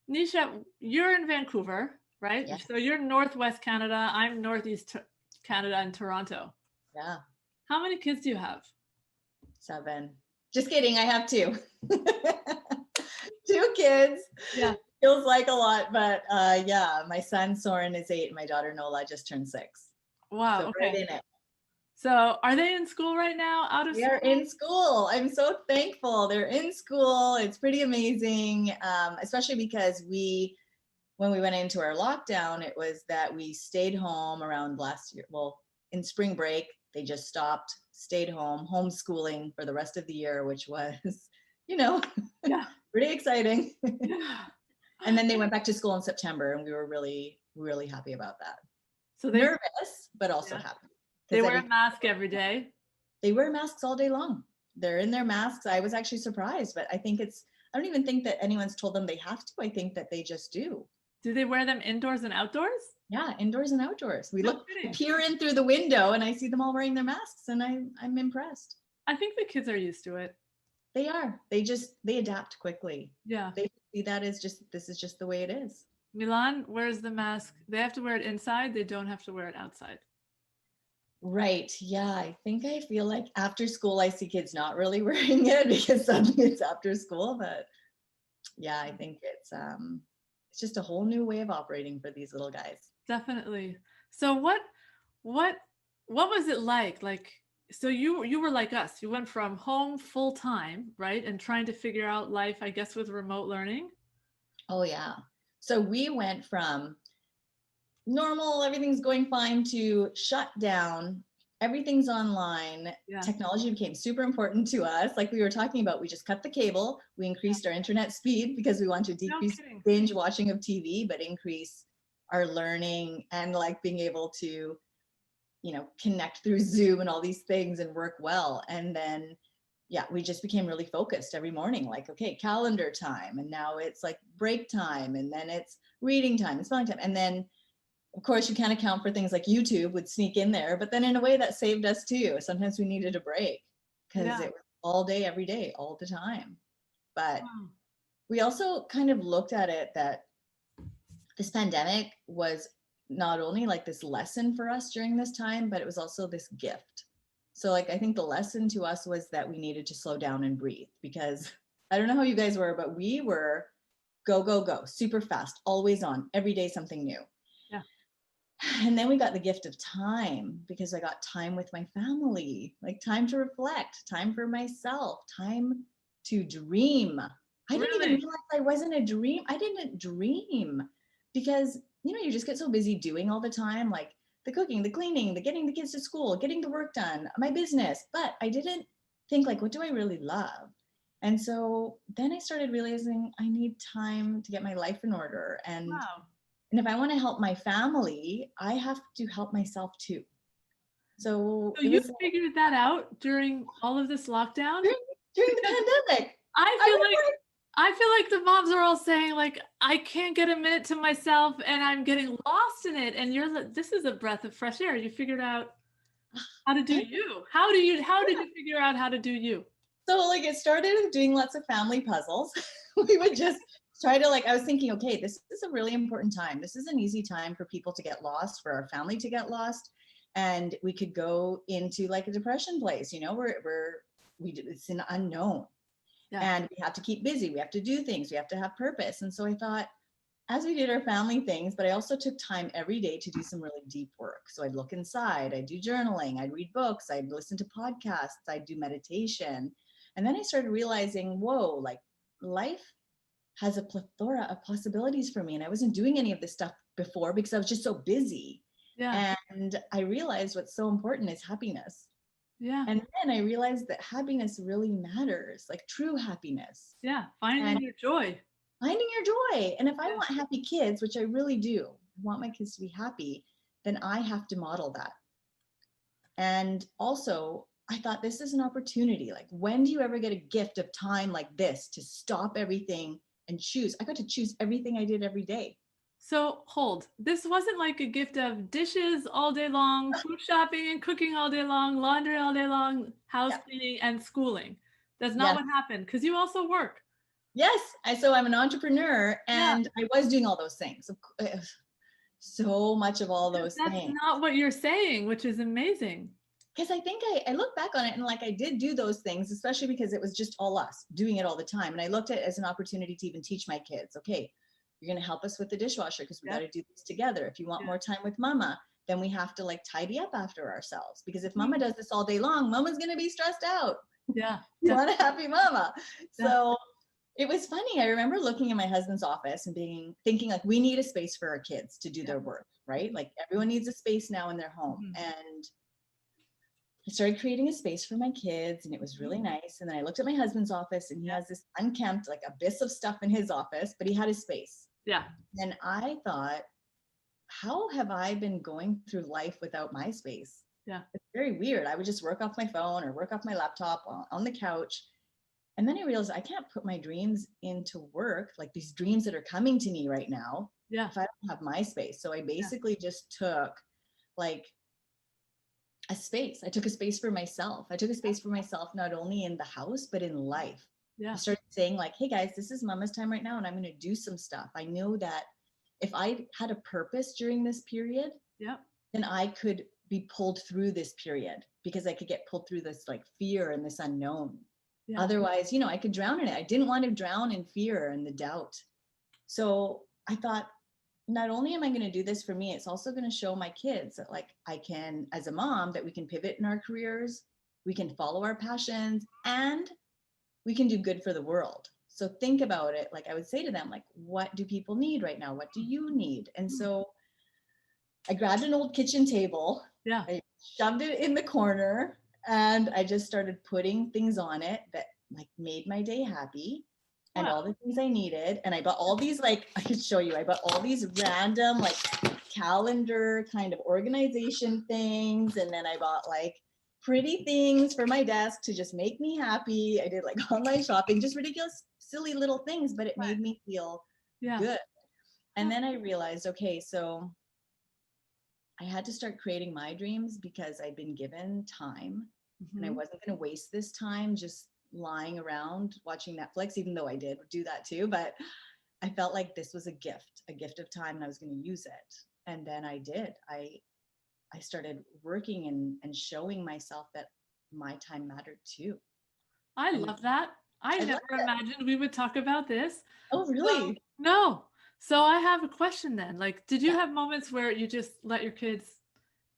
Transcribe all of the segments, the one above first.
Nisha, you're in Vancouver, right? Yes. So you're Northwest Canada. I'm Northeast Canada in Toronto. Yeah. How many kids do you have? 7. Just kidding. I have 2. 2 kids. Yeah. Feels like a lot, but yeah, my son Soren is 8 and my daughter Nola just turned 6. Wow. So right Okay. in it. So are they in school right now? Out of They school? are in school. I'm so thankful. They're in school. It's pretty amazing, especially because when we went into our lockdown, it was that we stayed home around last year. Well, in spring break, they just stopped, stayed home, homeschooling for the rest of the year, which was, you know, Yeah. pretty exciting. Yeah. And then they went back to school in September, and we were really, really happy about that. So Nervous, but also yeah. happy. They wear a mask every day. They wear masks all day long. They're in their masks. I was actually surprised, but I don't even think that anyone's told them they have to. I think that they just do. Do they wear them indoors and outdoors? Yeah, indoors and outdoors. We No we kidding. peer in through the window and I see them all wearing their masks and I'm impressed. I think the kids are used to it. They are. They adapt quickly. Yeah. They see that as this is just the way it is. Milan wears the mask. They have to wear it inside. They don't have to wear it outside. Right. Yeah. I feel like after school, I see kids not really wearing it because suddenly it's after school. But yeah, I think it's just a whole new way of operating for these little guys. Definitely. So what was it like? Like, so you were like us. You went from home full time, right? And trying to figure out life, I guess, with remote learning. Oh yeah. So we went from normal, everything's going fine, to shut down, everything's online. Yeah. Technology became super important to us. Like we were talking about, we just cut the cable, we increased our internet speed because we want to No decrease kidding. binge watching of TV, but increase our learning and like being able to, connect through Zoom and all these things and work well. And then yeah, we just became really focused every morning, like, okay, calendar time. And now it's like break time, and then it's reading time and spelling time. And then of course, you can't account for things like YouTube would sneak in there, but then in a way that saved us too. Sometimes we needed a break because Yeah. it was all day, every day, all the time. But Wow. we also kind of looked at it that this pandemic was not only like this lesson for us during this time, but it was also this gift. So like, I think the lesson to us was that we needed to slow down and breathe, because I don't know how you guys were, but we were go, go, go, super fast, always on, every day something new. Yeah. And then we got the gift of time, because I got time with my family, like time to reflect, time for myself, time to dream. I didn't even Really? realize I wasn't a dream. I didn't dream because, you just get so busy doing all the time, like the cooking, the cleaning, the getting the kids to school, getting the work done, my business. But I didn't think like, what do I really love? And so then I started realizing I need time to get my life in order. Wow. And if I want to help my family, I have to help myself too. So So it you was figured that out during all of this lockdown? during the pandemic. I I feel was like like, I feel like the moms are all saying like I can't get a minute to myself and I'm getting lost in it. And you're like, this is a breath of fresh air. You figured out how to do you. How did you figure out how to do you? so like it started with doing lots of family puzzles. We would just try to I was thinking, okay, this is a really important time. This is an easy time for people to get lost, for our family to get lost. And we could go into like a depression place, where it's an unknown. Yeah. And we have to keep busy. We have to do things. We have to have purpose. And so I thought, as we did our family things, but I also took time every day to do some really deep work. So I'd look inside, I'd do journaling, I'd read books, I'd listen to podcasts, I'd do meditation. And then I started realizing, whoa, like life has a plethora of possibilities for me. And I wasn't doing any of this stuff before because I was just so busy. Yeah. And I realized what's so important is happiness. Yeah. And then I realized that happiness really matters, like true happiness. Yeah. Finding And your joy. finding your joy. And if I Yeah. want happy kids, which I really do, I want my kids to be happy, then I have to model that. And also, I thought this is an opportunity. Like, when do you ever get a gift of time like this to stop everything and choose? I got to choose everything I did every day. So hold. This wasn't like a gift of dishes all day long, food shopping and cooking all day long, laundry all day long, house Yeah. cleaning and schooling. That's not Yes. what happened because you also work. Yes. So I'm an entrepreneur Yeah. and I was doing all those things. So much of all But those that's things. not what you're saying, which is amazing. Because I think I look back on it and like I did do those things, especially because it was just all us doing it all the time. And I looked at it as an opportunity to even teach my kids, okay, you're going to help us with the dishwasher because we got Yep. to do this together. If you want Yeah. more time with mama, then we have to like tidy up after ourselves. Because if mama Mhm. does this all day long, mama's going to be stressed out. Yeah. You want a happy mama. Yeah. So it was funny. I remember looking in my husband's office and thinking like, we need a space for our kids to do Yeah. their work, right? Mhm. Like everyone needs a space now in their home. Mhm. And I started creating a space for my kids and it was really nice. And then I looked at my husband's office and he Yeah. has this unkempt, like abyss of stuff in his office, but he had his space. Yeah. And I thought, how have I been going through life without my space? Yeah. It's very weird. I would just work off my phone or work off my laptop on the couch. And then I realized I can't put my dreams into work, like these dreams that are coming to me right now, Yeah. if I don't have my space. So I Yeah. basically just took like a space. I took a space for myself. I took a space for myself, not only in the house, but in life. I Yeah. started saying, like, hey guys, this is mama's time right now, and I'm going to do some stuff. I know that if I had a purpose during this period, Yeah. then I could be pulled through this period because I could get pulled through this like fear and this unknown. Yeah. Otherwise, I could drown in it. I didn't want to drown in fear and the doubt. So I thought, not only am I going to do this for me, it's also going to show my kids that like I can, as a mom, that we can pivot in our careers, we can follow our passions, and we can do good for the world. So think about it. Like I would say to them, like, what do people need right now? What do you need? And Mm. so I grabbed an old kitchen table, Yeah. I shoved it in the corner, and I just started putting things on it that like made my day happy and Wow. all the things I needed. And I bought all these, like, I could show you, I bought all these random, like, calendar kind of organization things. And then I bought like pretty things for my desk to just make me happy. I did like online shopping, just ridiculous, silly little things, but it Right. made me feel Yeah. good. And then I realized, okay, so I had to start creating my dreams because I'd been given time and I Mhm. wasn't going to waste this time just lying around watching Netflix, even though I did do that too. But I felt like this was a gift of time, and I was going to use it. And then I did. I started working and showing myself that my time mattered too. I And love that. I I never love it. imagined we would talk about this. Oh, So, really? no. So I have a question then. Like, did you Yeah, have moments where you just let your kids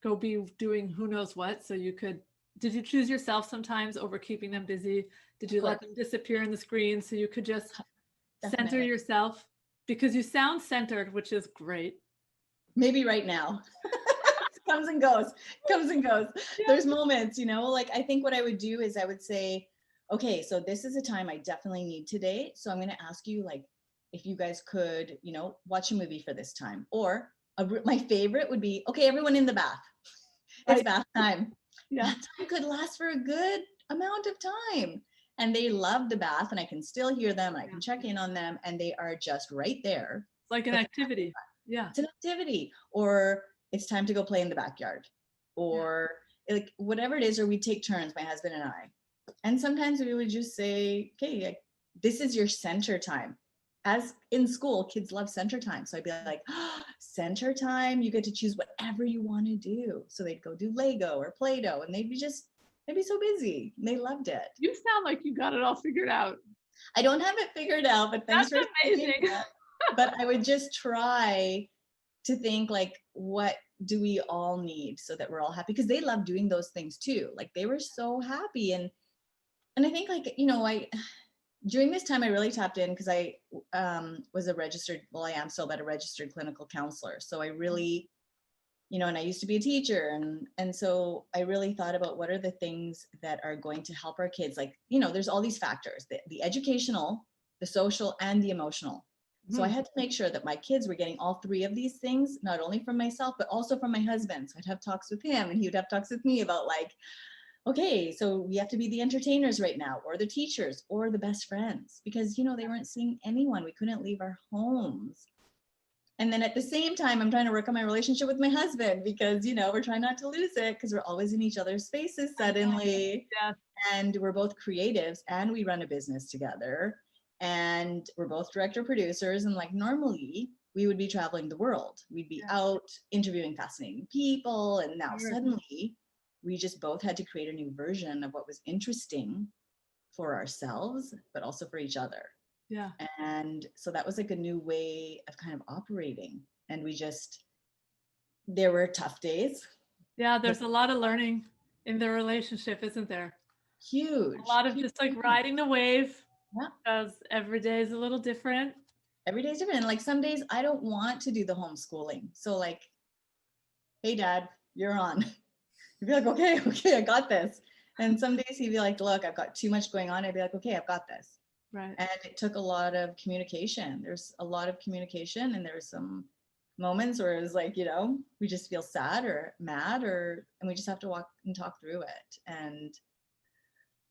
go be doing who knows what so you could did you choose yourself sometimes over keeping them busy? Did of you course. let them disappear in the screen so you could just center Definitely. yourself? Because you sound centered, which is great. Maybe right now. Comes and goes, comes and goes. Yeah. There's moments, like I think what I would do is I would say, okay, so this is a time I definitely need today. So I'm going to ask you, like, if you guys could, watch a movie for this time. Or my favorite would be, okay, everyone in the bath. It's Right. bath time. Yeah. That time could last for a good amount of time. And they love the bath, and I can still hear them, and I Yeah. can check in on them, and they are just right there. It's like an But activity. Yeah. it's an activity, or it's time to go play in the backyard, Yeah. or like whatever it is, or we take turns, my husband and I. And sometimes we would just say, okay, like, this is your center time. As in school, kids love center time. So I'd be like, oh, center time, you get to choose whatever you want to do. So they'd go do Lego or Play-Doh, and they'd be so busy. They loved it. You sound like you got it all figured out. I don't have it figured out, but thanks That's for saying amazing. that. But I would just try to think like, what do we all need so that we're all happy? Because they love doing those things too. Like they were so happy. And I think like, I during this time I really tapped in because I was I am still, but a registered clinical counselor. So I really, and I used to be a teacher, and so I really thought about what are the things that are going to help our kids. Like, there's all these factors, the educational, the social, and the emotional. So I Mhm. had to make sure that my kids were getting all three of these things, not only from myself, but also from my husband. So I'd have talks with him, and he would have talks with me about like, okay, so we have to be the entertainers right now, or the teachers, or the best friends, because, they weren't seeing anyone. We couldn't leave our homes. And then at the same time, I'm trying to work on my relationship with my husband because, we're trying not to lose it because we're always in each other's spaces suddenly. Yeah. And we're both creatives and we run a business together. and we're both director producers. And like normally we would be traveling the world. We'd be Yeah. out interviewing fascinating people. And now Sure. suddenly we just both had to create a new version of what was interesting for ourselves, but also for each other. Yeah. And so that was like a new way of kind of operating. And we just, there were tough days. Yeah, there's a lot of learning in the relationship, isn't there? A Huge, lot of huge. just like riding the wave Yeah. because every day is a little different. Every day is different. And like some days I don't want to do the homeschooling. So like, hey dad, you're on. You'd be like, okay, okay, I got this. And some days he'd be like, look, I've got too much going on. I'd be like, okay, I've got this. Right. And it took a lot of communication. There's a lot of communication, and there's some moments where it was like, you know, we just feel sad or mad, and we just have to walk and talk through it. And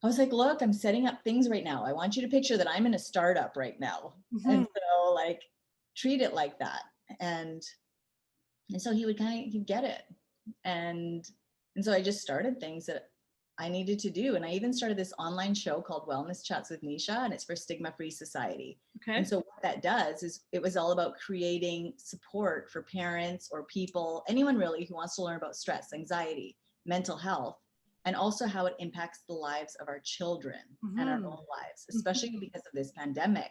I was like, look, I'm setting up things right now. I want you to picture that I'm in a startup right now. And so like treat it like that. And so he would he'd get it. And so I just started things that I needed to do. And I even started this online show called Wellness Chats with Nisha, and it's for Stigma Free Society. Okay. And so what that does is it was all about creating support for parents or people, anyone really who wants to learn about stress, anxiety, mental health, and also how it impacts the lives of our children and our own lives, especially because of this pandemic.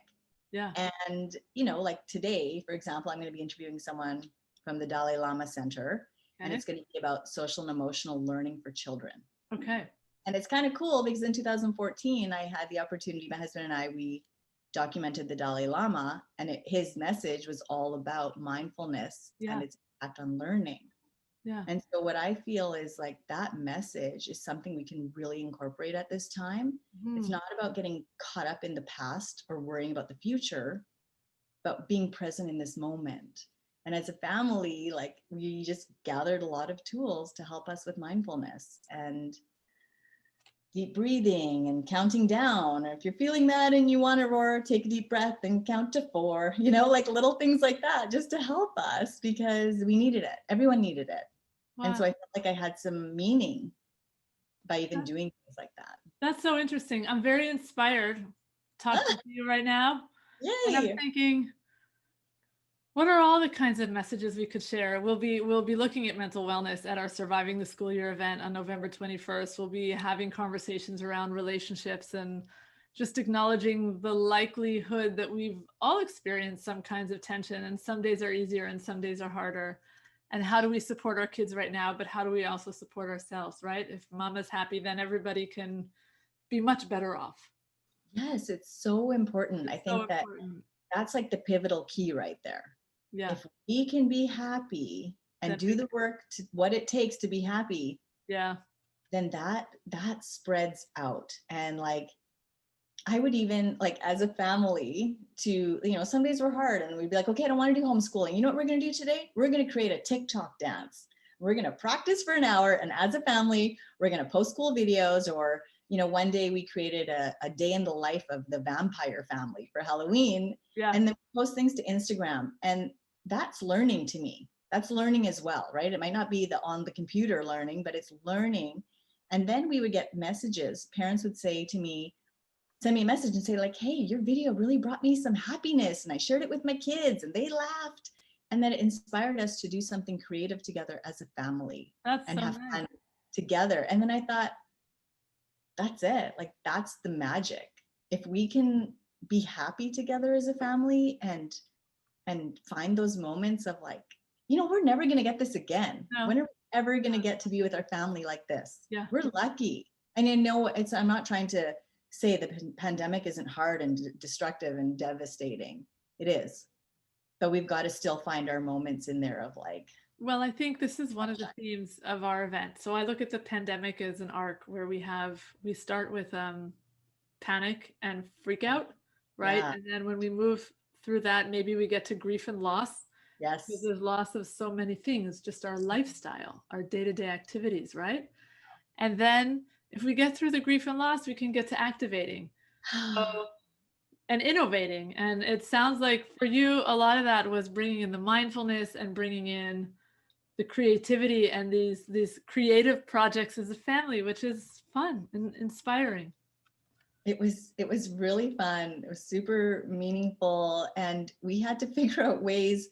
Yeah. And, you know, like today, for example, I'm going to be interviewing someone from the Dalai Lama Center, and it's going to be about social and emotional learning for children. Okay. And it's kind of cool because in 2014, I had the opportunity, my husband and I, we documented the Dalai Lama, and his message was all about mindfulness and its impact on learning. Yeah. And so what I feel is like that message is something we can really incorporate at this time. It's not about getting caught up in the past or worrying about the future, but being present in this moment. And as a family, like we just gathered a lot of tools to help us with mindfulness and deep breathing and counting down. Or if you're feeling that and you want to roar, take a deep breath and count to 4, you know, like little things like that, just to help us because we needed it. Everyone needed it. Wow. And so I felt like I had some meaning by even doing things like that. That's so interesting. I'm very inspired talking to you right now. Yay. And I'm thinking, what are all the kinds of messages we could share? We'll be looking at mental wellness at our Surviving the School Year event on November 21st. We'll be having conversations around relationships and just acknowledging the likelihood that we've all experienced some kinds of tension, and some days are easier and some days are harder. And how do we support our kids right now, but how do we also support ourselves, right? If mama's happy, then everybody can be much better off. Yes, it's so important. I think that that's like the pivotal key right there. Yeah. If we can be happy and do the work to what it takes to be happy, yeah, then that spreads out. And like I would even like as a family to, you know, some days were hard and we'd be like, okay, I don't want to do homeschooling. You know what we're going to do today? We're going to create a TikTok dance. We're going to practice for an hour. And as a family, we're going to post cool videos. Or, you know, one day we created a day in the life of the vampire family for Halloween. Yeah. And then post things to Instagram. And that's learning to me. That's learning as well, right? It might not be on the computer learning, but it's learning. And then we would get messages. Parents would say to me, send me a message and say like, hey, your video really brought me some happiness and I shared it with my kids and they laughed. And then it inspired us to do something creative together as a family. That's and so have nice. Fun together. And then I thought, that's it. Like, that's the magic. If we can be happy together as a family and find those moments of like, you know, we're never going to get this again. No. When are we ever going to get to be with our family like this? Yeah. We're lucky. And I know I'm not trying to say the pandemic isn't hard and destructive and devastating. It is. But we've got to still find our moments in there of like. Well, I think this is one of the themes of our event. So I look at the pandemic as an arc where we start with panic and freak out, right? Yeah. And then when we move through that, maybe we get to grief and loss. Yes. Because there's loss of so many things, just our lifestyle, our day-to-day activities, right? And then if we get through the grief and loss, we can get to activating and innovating. And it sounds like for you, a lot of that was bringing in the mindfulness and bringing in the creativity and these creative projects as a family, which is fun and inspiring. It was really fun. It was super meaningful, and we had to figure out ways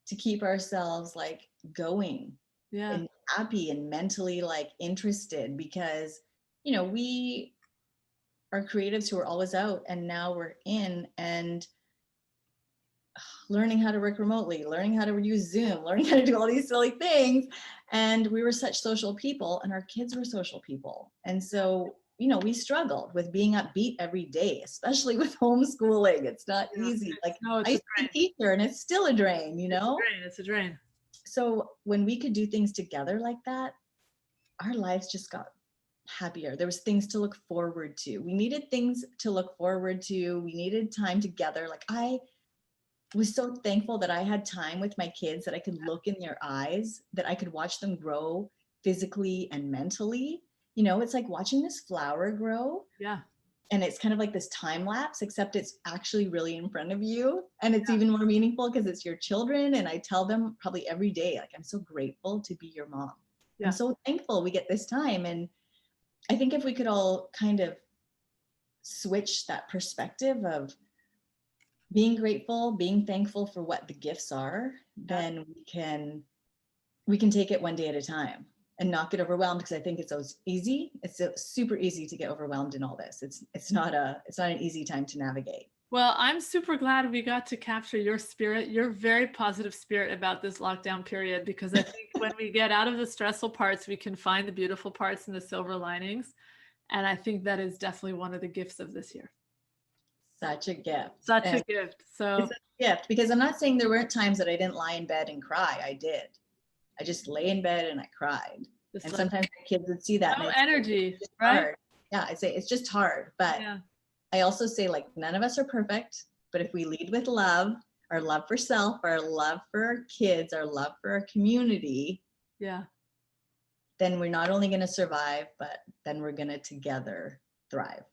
to keep ourselves like going Yeah. and happy and mentally like interested, because we are creatives who are always out, and now we're in, and learning how to work remotely, learning how to use Zoom, learning how to do all these silly things. And we were such social people, and our kids were social people. And so, we struggled with being upbeat every day, especially with homeschooling. It's not Yeah. easy. Like, No, I it's a used to be drain. a teacher, and it's still a drain, It's a drain. It's a drain. So when we could do things together like that, our lives just got happier. There was things to look forward to. We needed things to look forward to. We needed time together. Like, I was so thankful that I had time with my kids, that I could look in their eyes, that I could watch them grow physically and mentally. It's like watching this flower grow, Yeah. and it's kind of like this time lapse, except it's actually really in front of you. And it's even more meaningful because it's your children. And I tell them probably every day, like, I'm so grateful to be your mom. Yeah. I'm so thankful we get this time. And I think if we could all kind of switch that perspective of being grateful, being thankful for what the gifts are, then we can take it one day at a time and not get overwhelmed, because I think it's so easy. It's so super easy to get overwhelmed in all this. It's not an easy time to navigate. Well, I'm super glad we got to capture your spirit, your very positive spirit about this lockdown period, because I think when we get out of the stressful parts, we can find the beautiful parts and the silver linings. And I think that is definitely one of the gifts of this year. Such a gift. Such And a gift. So it's a gift, because I'm not saying there weren't times that I didn't lie in bed and cry. I did. I just lay in bed and I cried. just And like sometimes my kids would see that, no and energy, it's just right? hard. Yeah, I say it's just hard. But Yeah. I also say, like, none of us are perfect, but if we lead with love, our love for self, our love for our kids, our love for our community, Yeah. then we're not only going to survive, but then we're going to together thrive.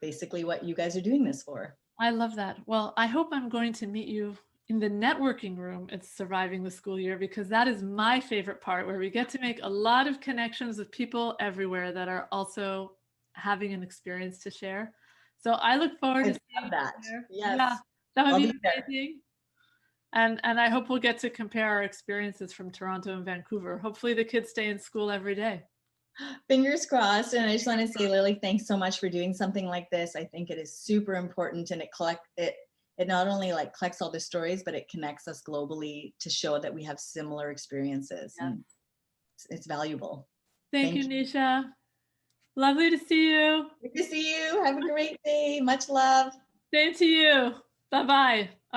Basically what you guys are doing this for. I love that. Well, I hope I'm going to meet you in the networking room at Surviving the School Year, because that is my favorite part, where we get to make a lot of connections with people everywhere that are also having an experience to share. So I look forward to I seeing love that. you there. Yes. Yeah, that would I'll be be there. amazing. And I hope we'll get to compare our experiences from Toronto and Vancouver. Hopefully the kids stay in school every day. Fingers crossed. And I just want to say, Lily, thanks so much for doing something like this. I think it is super important, and it not only like collects all the stories, but it connects us globally to show that we have similar experiences. Yeah. And it's valuable. Thank you, Nisha. Lovely to see you. Good to see you. Have a great day. Much love. Same to you. Bye-bye.